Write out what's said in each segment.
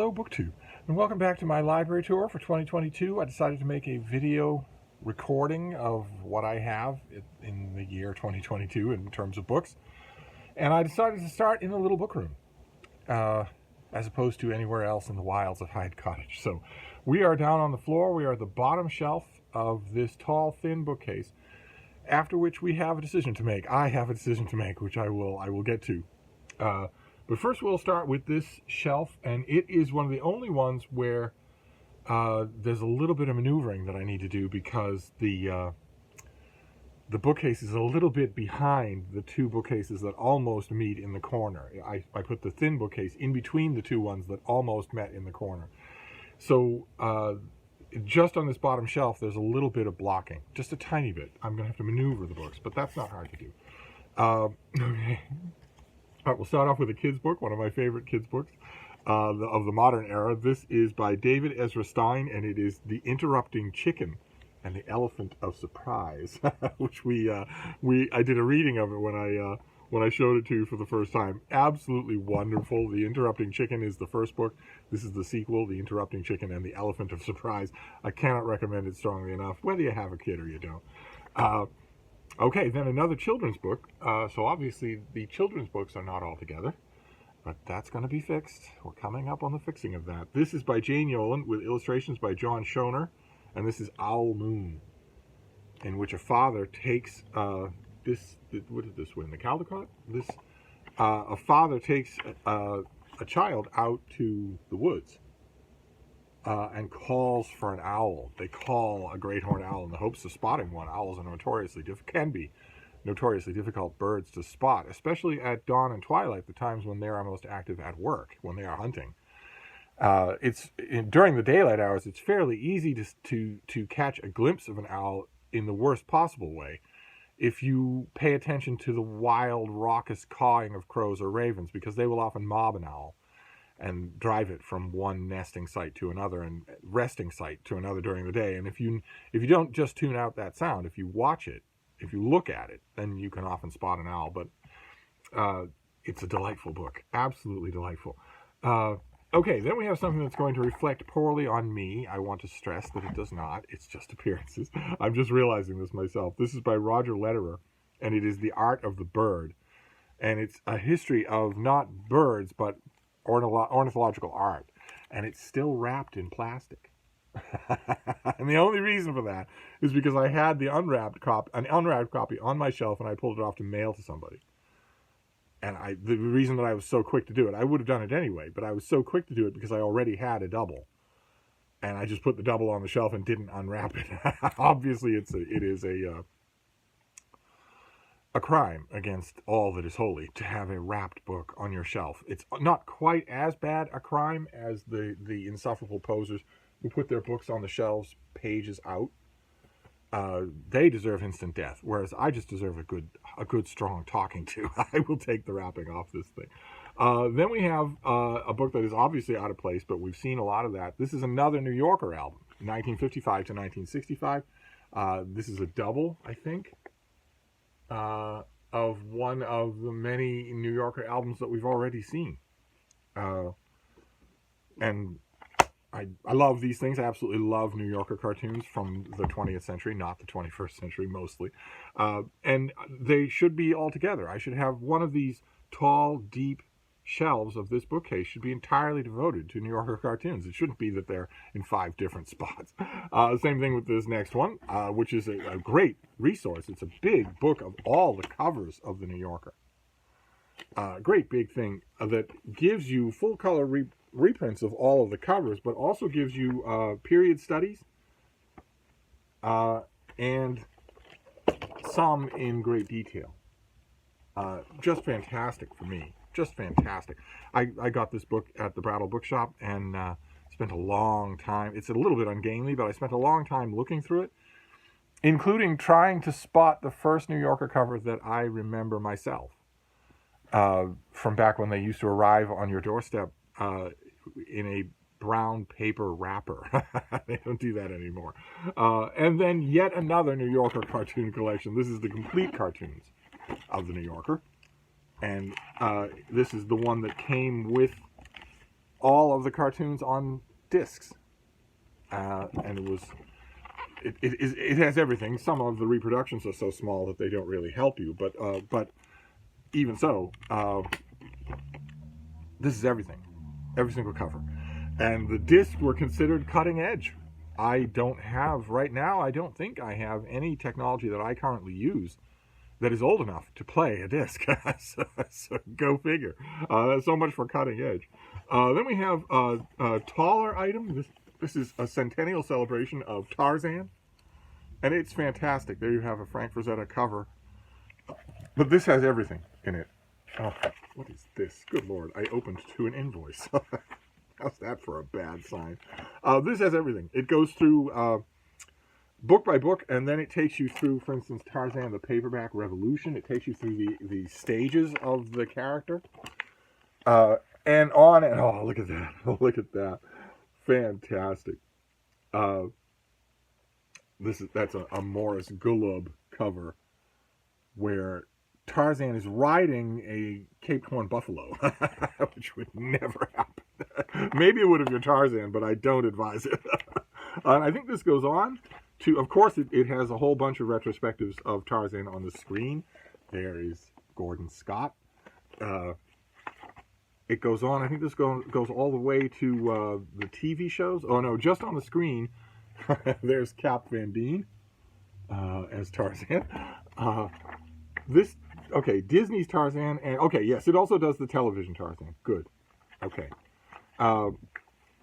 Hello, BookTube, and welcome back to my library tour for 2022. I decided to make a video recording of what I have in the year 2022 in terms of books, and I decided to start in the little book room, as opposed to anywhere else in the wilds of Hyde Cottage. So we are down on the floor. We are at the bottom shelf of this tall, thin bookcase, after which we have a decision to make. I have a decision to make, which I will get to. But first we'll start with this shelf, and it is one of the only ones where there's a little bit of maneuvering that I need to do because the bookcase is a little bit behind the two bookcases that almost meet in the corner. I put the thin bookcase in between the two ones that almost met in the corner. So just on this bottom shelf, there's a little bit of blocking, just a tiny bit. I'm going to have to maneuver the books, but that's not hard to do. Okay. All right, we'll start off with a kid's book, one of my favorite kids' books of the modern era. This is by David Ezra Stein, and it is The Interrupting Chicken and the Elephant of Surprise, which I did a reading of it when I showed it to you for the first time. Absolutely wonderful. The Interrupting Chicken is the first book. This is the sequel, The Interrupting Chicken and the Elephant of Surprise. I cannot recommend it strongly enough, whether you have a kid or you don't. Okay, then another children's book. So obviously the children's books are not all together, but that's going to be fixed. We're coming up on the fixing of that. This is by Jane Yolen with illustrations by John Schoner, and this is Owl Moon, in which a father takes what did this win? The Caldecott? A father takes a child out to the woods and calls for an owl. They call a great horned owl in the hopes of spotting one. Owls are can be notoriously difficult birds to spot, especially at dawn and twilight, the times when they are most active at work, when they are hunting. During the daylight hours, it's fairly easy to catch a glimpse of an owl in the worst possible way if you pay attention to the wild, raucous cawing of crows or ravens, because they will often mob an owl and drive it from one nesting site to another and resting site to another during the day. And if you don't just tune out that sound, if you watch it, if you look at it, then you can often spot an owl. But it's a delightful book, absolutely delightful. Okay, then we have something that's going to reflect poorly on me. I want to stress that it does not. It's just appearances. I'm just realizing this myself. This is by Roger Lederer, and it is The Art of the Bird. And it's a history of not birds, but ornithological art, and it's still wrapped in plastic. And the only reason for that is because I had an unwrapped copy on my shelf, and I pulled it off to mail to somebody. And the reason that I was so quick to do it, I would have done it anyway, but I was so quick to do it because I already had a double, and I just put the double on the shelf and didn't unwrap it. Obviously, it is a crime against all that is holy to have a wrapped book on your shelf. It's not quite as bad a crime as the insufferable posers who put their books on the shelves pages out. They deserve instant death, whereas I just deserve a good strong talking to. I will take the wrapping off this thing. Then we have a book that is obviously out of place, but we've seen a lot of that. This is another New Yorker album, 1955 to 1965. This is a double, I think, of one of the many New Yorker albums that we've already seen. And I love these things. I absolutely love New Yorker cartoons from the 20th century, not the 21st century mostly. And they should be all together. I should have one of these tall, deep shelves of this bookcase should be entirely devoted to New Yorker cartoons. It shouldn't be that they're in 5 different spots. Same thing with this next one, which is a great resource. It's a big book of all the covers of the New Yorker. Great big thing that gives you full color reprints of all of the covers, but also gives you period studies and some in great detail. Just fantastic for me. Just fantastic. I got this book at the Brattle Bookshop and spent a long time. It's a little bit ungainly, but I spent a long time looking through it, including trying to spot the first New Yorker cover that I remember myself from back when they used to arrive on your doorstep in a brown paper wrapper. They don't do that anymore. And then yet another New Yorker cartoon collection. This is the complete cartoons of the New Yorker. And this is the one that came with all of the cartoons on discs, and it has everything. Some of the reproductions are so small that they don't really help you, but even so, this is everything, every single cover, and the discs were considered cutting edge. I don't think I have any technology that I currently use that is old enough to play a disc. So go figure. So much for cutting edge. Then we have a taller item. This is a centennial celebration of Tarzan, and it's fantastic. There you have a Frank Frazetta cover, but this has everything in it. Oh, what is this? Good Lord, I opened to an invoice. How's that for a bad sign? This has everything. It goes through book by book, and then it takes you through, for instance, Tarzan, the paperback revolution. It takes you through the stages of the character, and on and oh, look at that! Look at that! Fantastic. That's a Morris Gulub cover where Tarzan is riding a Cape Horn buffalo, which would never happen. Maybe it would if you're Tarzan, but I don't advise it. And I think this goes on to, of course, it has a whole bunch of retrospectives of Tarzan on the screen. There is Gordon Scott. It goes on. I think this goes all the way to the TV shows. Oh, no, just on the screen, there's Cap Van Dien as Tarzan. Disney's Tarzan, and okay, yes, it also does the television Tarzan. Good, okay,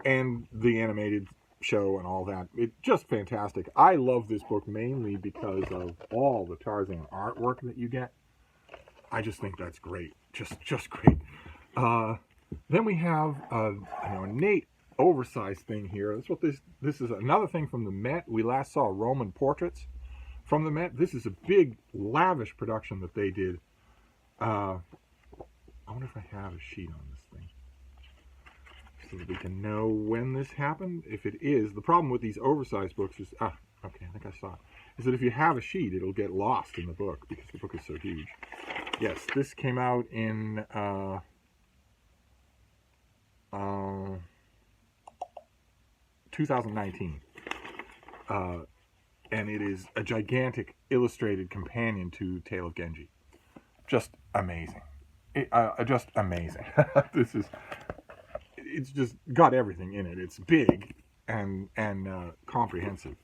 and the animated show and all that. It's just fantastic. I love this book mainly because of all the Tarzan artwork that you get. I just think that's great, just great. Then we have a Nate Oversized thing here. That's what this is. Another thing from the Met. We last saw Roman portraits from the Met. This is a big, lavish production that they did. I wonder if I have a sheet on this thing so that we can know when this happened. If it is, the problem with these oversized books is, okay, I think I saw it, is that if you have a sheet, it'll get lost in the book because the book is so huge. Yes, this came out in 2019. And it is a gigantic illustrated companion to Tale of Genji. Just amazing. Just amazing. It's just got everything in it. It's big and comprehensive.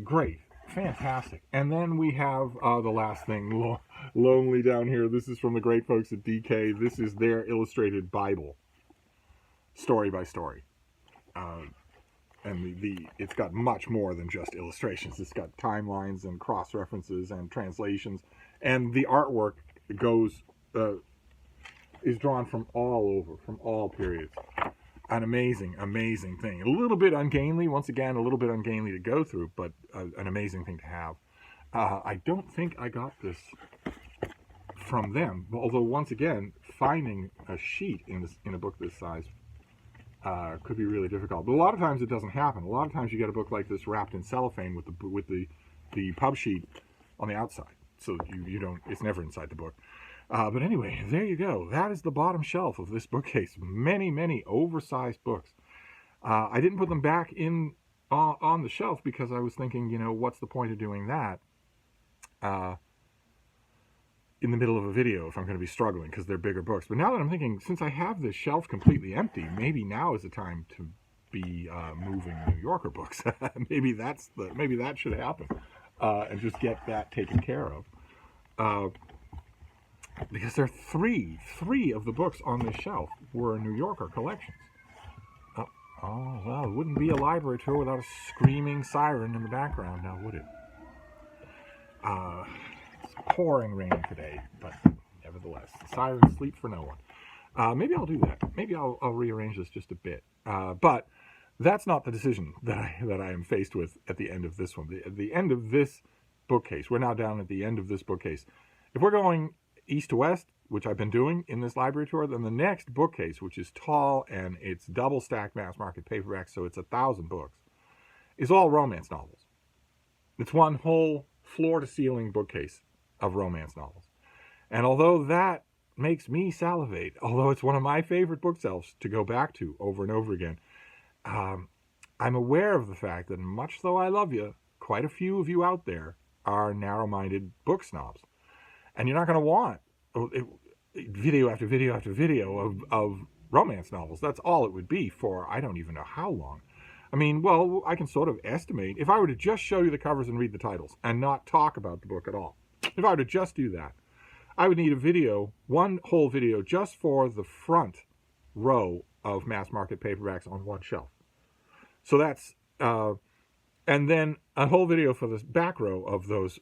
Great. Fantastic. And then we have the last thing, Lonely Down Here. This is from the great folks at DK. This is their illustrated Bible, story by story. And it's got much more than just illustrations. It's got timelines and cross-references and translations. And the artwork is drawn from all over, from all periods. An amazing, amazing thing. A little bit ungainly, once again, a little bit ungainly to go through, but an amazing thing to have. I don't think I got this from them, although once again, finding a sheet in a book this size could be really difficult. But a lot of times it doesn't happen. A lot of times you get a book like this wrapped in cellophane with the pub sheet on the outside, so you don't. It's never inside the book. But anyway, there you go. That is the bottom shelf of this bookcase. Many, many oversized books. I didn't put them back on the shelf because I was thinking, what's the point of doing that in the middle of a video if I'm going to be struggling because they're bigger books. But now that I'm thinking, since I have this shelf completely empty, maybe now is the time to be moving New Yorker books. maybe that should happen and just get that taken care of. Because there are three of the books on this shelf were New Yorker collections. Oh, well, it wouldn't be a library tour without a screaming siren in the background, now would it? It's pouring rain today, but nevertheless, the sirens sleep for no one. Maybe I'll do that. Maybe I'll rearrange this just a bit. But that's not the decision that I am faced with at the end of this one. The end of this bookcase. We're now down at the end of this bookcase. If we're going east to west, which I've been doing in this library tour, then the next bookcase, which is tall and it's double stacked mass market paperback, so it's 1,000 books, is all romance novels. It's one whole floor to ceiling bookcase of romance novels. And although that makes me salivate, although it's one of my favorite bookshelves to go back to over and over again. I'm aware of the fact that much though I love you, quite a few of you out there are narrow-minded book snobs. And you're not going to want video after video after video of romance novels. That's all it would be for I don't even know how long. I mean, well, I can sort of estimate. If I were to just show you the covers and read the titles and not talk about the book at all, if I were to just do that, I would need a video, one whole video, just for the front row of mass market paperbacks on one shelf. So that's, and then a whole video for the back row of those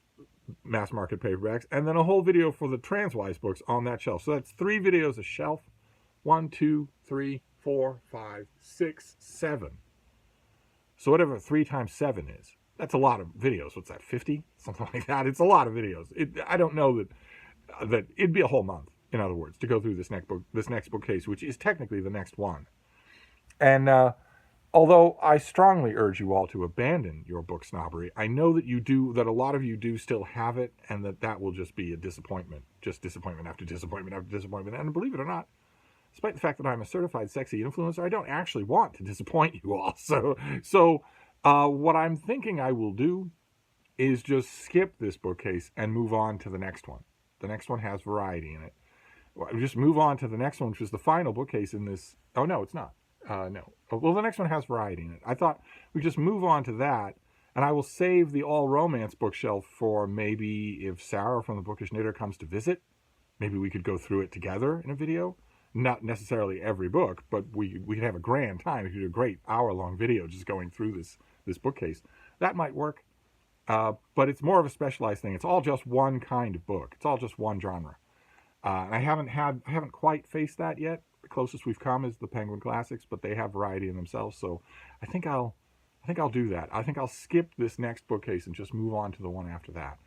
mass market paperbacks, and then a whole video for the Transwise books on that shelf. So that's 3 videos a shelf. 1, 2, 3, 4, 5, 6, 7. So whatever 3 times 7 is, that's a lot of videos. What's that, 50? Something like that. It's a lot of videos. I don't know that it'd be a whole month, in other words, to go through this next bookcase, which is technically the next one. And although I strongly urge you all to abandon your book snobbery, I know that a lot of you do still have it, and that will just be a disappointment, just disappointment after disappointment after disappointment. And believe it or not, despite the fact that I'm a certified sexy influencer, I don't actually want to disappoint you all. So what I'm thinking I will do is just skip this bookcase and move on to the next one. The next one has variety in it. Just move on to the next one, which is the final bookcase in this. Oh, no, it's not. No. Well, the next one has variety in it. I thought we just move on to that, and I will save the all-romance bookshelf for maybe if Sarah from the Bookish Knitter comes to visit. Maybe we could go through it together in a video. Not necessarily every book, but we could have a grand time. We could do a great hour-long video just going through this bookcase. That might work, but it's more of a specialized thing. It's all just one kind of book. It's all just one genre. And I haven't quite faced that yet. The closest we've come is the Penguin Classics, but they have variety in themselves. So I think I'll do that. I think I'll skip this next bookcase and just move on to the one after that.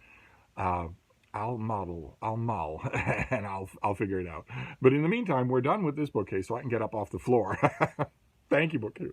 I'll mull, and I'll figure it out. But in the meantime, we're done with this bookcase, so I can get up off the floor. Thank you, BookCube.